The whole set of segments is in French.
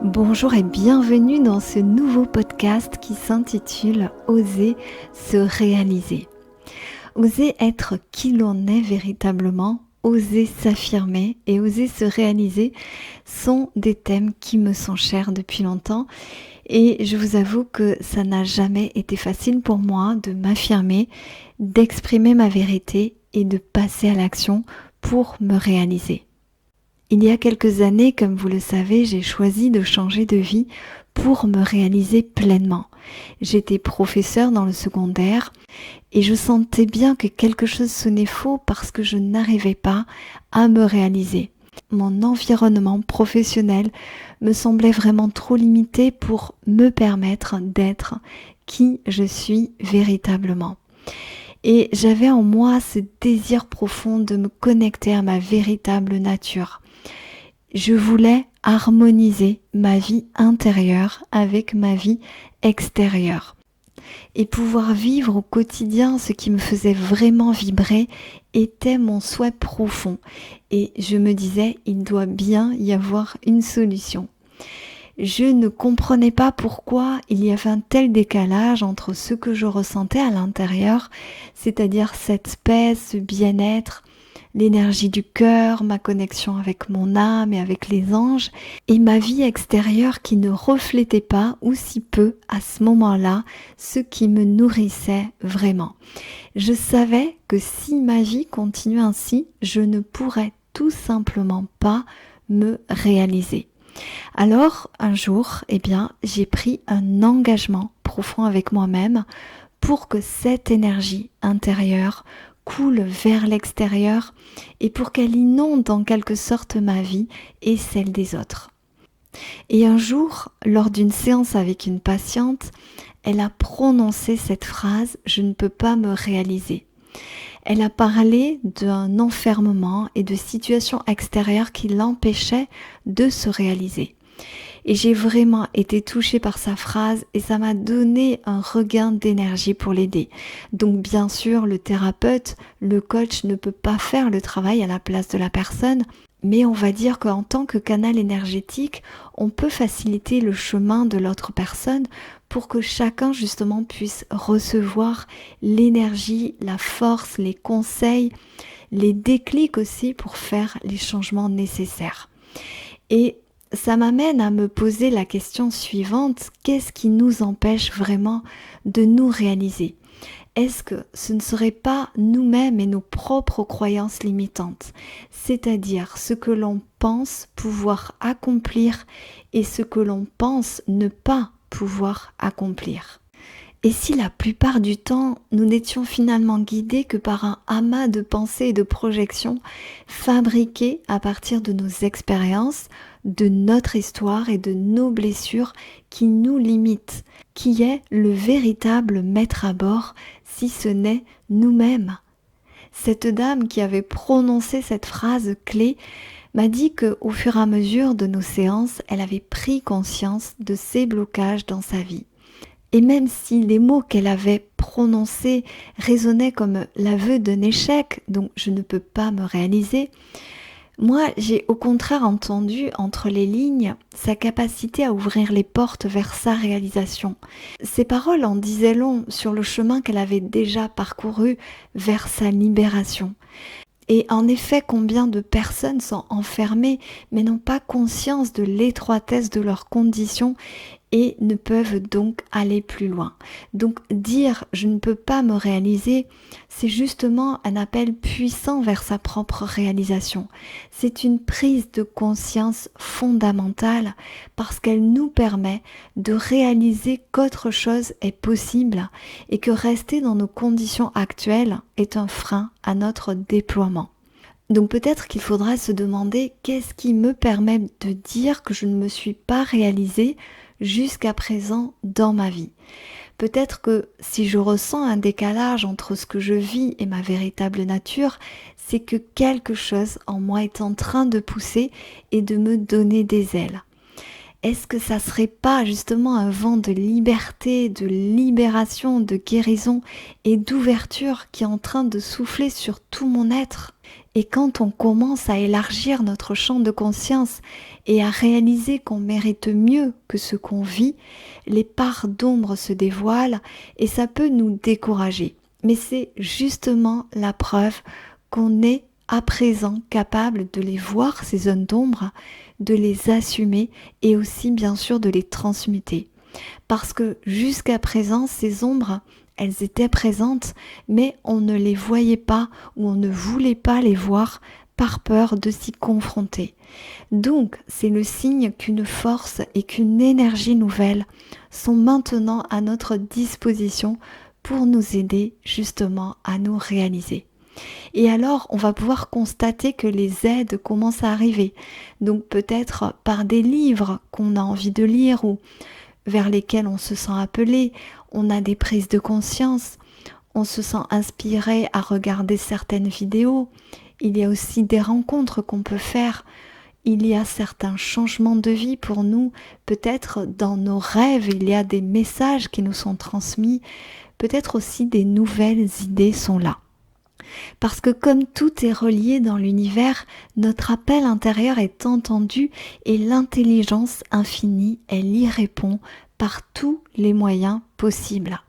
Bonjour et bienvenue dans ce nouveau podcast qui s'intitule Oser se réaliser. Oser être qui l'on est véritablement, oser s'affirmer et oser se réaliser sont des thèmes qui me sont chers depuis longtemps et je vous avoue que ça n'a jamais été facile pour moi de m'affirmer, d'exprimer ma vérité et de passer à l'action pour me réaliser. Il y a quelques années, comme vous le savez, j'ai choisi de changer de vie pour me réaliser pleinement. J'étais professeure dans le secondaire et je sentais bien que quelque chose sonnait faux parce que je n'arrivais pas à me réaliser. Mon environnement professionnel me semblait vraiment trop limité pour me permettre d'être qui je suis véritablement. Et j'avais en moi ce désir profond de me connecter à ma véritable nature. Je voulais harmoniser ma vie intérieure avec ma vie extérieure et pouvoir vivre au quotidien ce qui me faisait vraiment vibrer était mon souhait profond et je me disais il doit bien y avoir une solution. Je ne comprenais pas pourquoi il y avait un tel décalage entre ce que je ressentais à l'intérieur, c'est-à-dire cette paix, ce bien-être, l'énergie du cœur, ma connexion avec mon âme et avec les anges, et ma vie extérieure qui ne reflétait pas, ou si peu, à ce moment-là, ce qui me nourrissait vraiment. Je savais que si ma vie continuait ainsi, je ne pourrais tout simplement pas me réaliser. Alors, un jour, j'ai pris un engagement profond avec moi-même pour que cette énergie intérieure coule vers l'extérieur et pour qu'elle inonde en quelque sorte ma vie et celle des autres. Et un jour, lors d'une séance avec une patiente, elle a prononcé cette phrase « Je ne peux pas me réaliser ». Elle a parlé d'un enfermement et de situations extérieures qui l'empêchaient de se réaliser. Et j'ai vraiment été touchée par sa phrase et ça m'a donné un regain d'énergie pour l'aider. Donc bien sûr, le thérapeute, le coach ne peut pas faire le travail à la place de la personne, mais on va dire qu'en tant que canal énergétique, on peut faciliter le chemin de l'autre personne pour que chacun justement puisse recevoir l'énergie, la force, les conseils, les déclics aussi pour faire les changements nécessaires. Et ça m'amène à me poser la question suivante, qu'est-ce qui nous empêche vraiment de nous réaliser ? Est-ce que ce ne serait pas nous-mêmes et nos propres croyances limitantes, c'est-à-dire ce que l'on pense pouvoir accomplir et ce que l'on pense ne pas pouvoir accomplir ? Et si la plupart du temps, nous n'étions finalement guidés que par un amas de pensées et de projections fabriquées à partir de nos expériences, de notre histoire et de nos blessures qui nous limitent, qui est le véritable maître à bord si ce n'est nous-mêmes. Cette dame qui avait prononcé cette phrase clé m'a dit qu'au fur et à mesure de nos séances, elle avait pris conscience de ces blocages dans sa vie. Et même si les mots qu'elle avait prononcés résonnaient comme l'aveu d'un échec, donc je ne peux pas me réaliser, moi j'ai au contraire entendu entre les lignes sa capacité à ouvrir les portes vers sa réalisation. Ces paroles en disaient long sur le chemin qu'elle avait déjà parcouru vers sa libération. Et en effet, combien de personnes sont enfermées mais n'ont pas conscience de l'étroitesse de leurs conditions et ne peuvent donc aller plus loin. Donc dire « je ne peux pas me réaliser », c'est justement un appel puissant vers sa propre réalisation. C'est une prise de conscience fondamentale parce qu'elle nous permet de réaliser qu'autre chose est possible et que rester dans nos conditions actuelles est un frein à notre déploiement. Donc peut-être qu'il faudra se demander qu'est-ce qui me permet de dire que je ne me suis pas réalisée jusqu'à présent dans ma vie. Peut-être que si je ressens un décalage entre ce que je vis et ma véritable nature, c'est que quelque chose en moi est en train de pousser et de me donner des ailes. est-ce que ça serait pas justement un vent de liberté, de libération, de guérison et d'ouverture qui est en train de souffler sur tout mon être? Et quand on commence à élargir notre champ de conscience et à réaliser qu'on mérite mieux que ce qu'on vit, les parts d'ombre se dévoilent et ça peut nous décourager. Mais c'est justement la preuve qu'on est à présent capable de les voir, ces zones d'ombre, de les assumer et aussi bien sûr de les transmuter. Parce que jusqu'à présent, ces ombres, elles étaient présentes, mais on ne les voyait pas ou on ne voulait pas les voir par peur de s'y confronter. Donc, c'est le signe qu'une force et qu'une énergie nouvelle sont maintenant à notre disposition pour nous aider justement à nous réaliser. Et alors, on va pouvoir constater que les aides commencent à arriver. Donc peut-être par des livres qu'on a envie de lire ou vers lesquels on se sent appelé, on a des prises de conscience, on se sent inspiré à regarder certaines vidéos. Il y a aussi des rencontres qu'on peut faire. Il y a certains changements de vie pour nous. Peut-être dans nos rêves, il y a des messages qui nous sont transmis. Peut-être aussi des nouvelles idées sont là. Parce que comme tout est relié dans l'univers, notre appel intérieur est entendu et l'intelligence infinie, elle y répond par tous les moyens possibles.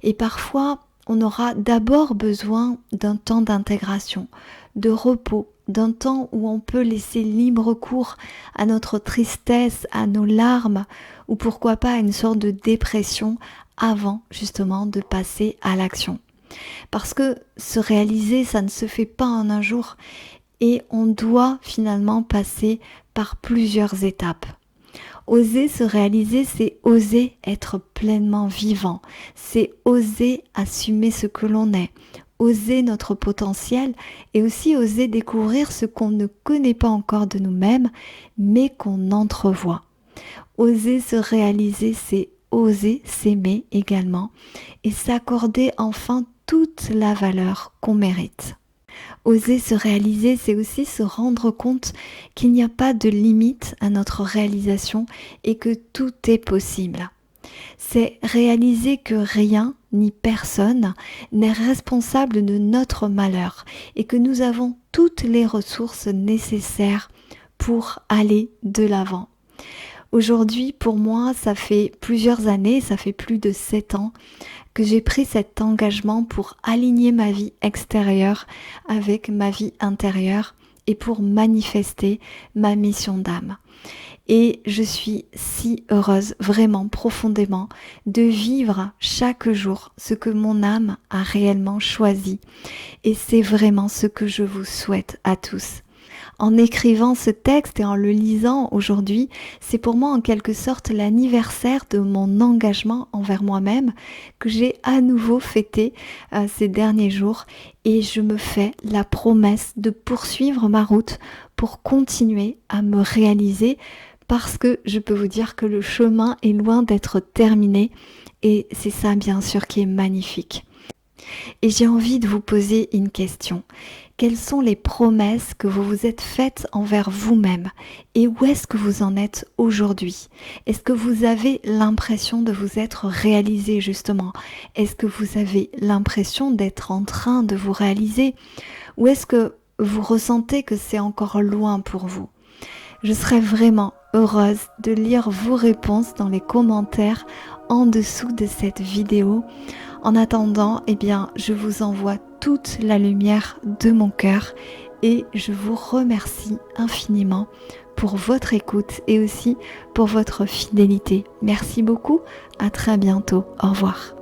Et parfois, on aura d'abord besoin d'un temps d'intégration, de repos, d'un temps où on peut laisser libre cours à notre tristesse, à nos larmes, ou pourquoi pas à une sorte de dépression avant justement de passer à l'action. Parce que se réaliser, ça ne se fait pas en un jour et on doit finalement passer par plusieurs étapes. Oser se réaliser, c'est oser être pleinement vivant, c'est oser assumer ce que l'on est, oser notre potentiel et aussi oser découvrir ce qu'on ne connaît pas encore de nous-mêmes, mais qu'on entrevoit. Oser se réaliser, c'est oser s'aimer également et s'accorder enfin toute la valeur qu'on mérite. Oser se réaliser, c'est aussi se rendre compte qu'il n'y a pas de limite à notre réalisation et que tout est possible. C'est réaliser que rien ni personne n'est responsable de notre malheur et que nous avons toutes les ressources nécessaires pour aller de l'avant. Aujourd'hui, pour moi, ça fait plusieurs années, ça fait plus de 7 ans que j'ai pris cet engagement pour aligner ma vie extérieure avec ma vie intérieure et pour manifester ma mission d'âme. Et je suis si heureuse, vraiment profondément, de vivre chaque jour ce que mon âme a réellement choisi. Et c'est vraiment ce que je vous souhaite à tous. En écrivant ce texte et en le lisant aujourd'hui, c'est pour moi en quelque sorte l'anniversaire de mon engagement envers moi-même que j'ai à nouveau fêté ces derniers jours et je me fais la promesse de poursuivre ma route pour continuer à me réaliser parce que je peux vous dire que le chemin est loin d'être terminé et c'est ça bien sûr qui est magnifique. Et j'ai envie de vous poser une question. Quelles sont les promesses que vous vous êtes faites envers vous-même et où est-ce que vous en êtes aujourd'hui? Est-ce que vous avez l'impression de vous être réalisé justement? Est-ce que vous avez l'impression d'être en train de vous réaliser? Ou est-ce que vous ressentez que c'est encore loin pour vous? Je serais vraiment heureuse de lire vos réponses dans les commentaires en dessous de cette vidéo. En attendant, je vous envoie toute la lumière de mon cœur et je vous remercie infiniment pour votre écoute et aussi pour votre fidélité. Merci beaucoup, à très bientôt, au revoir.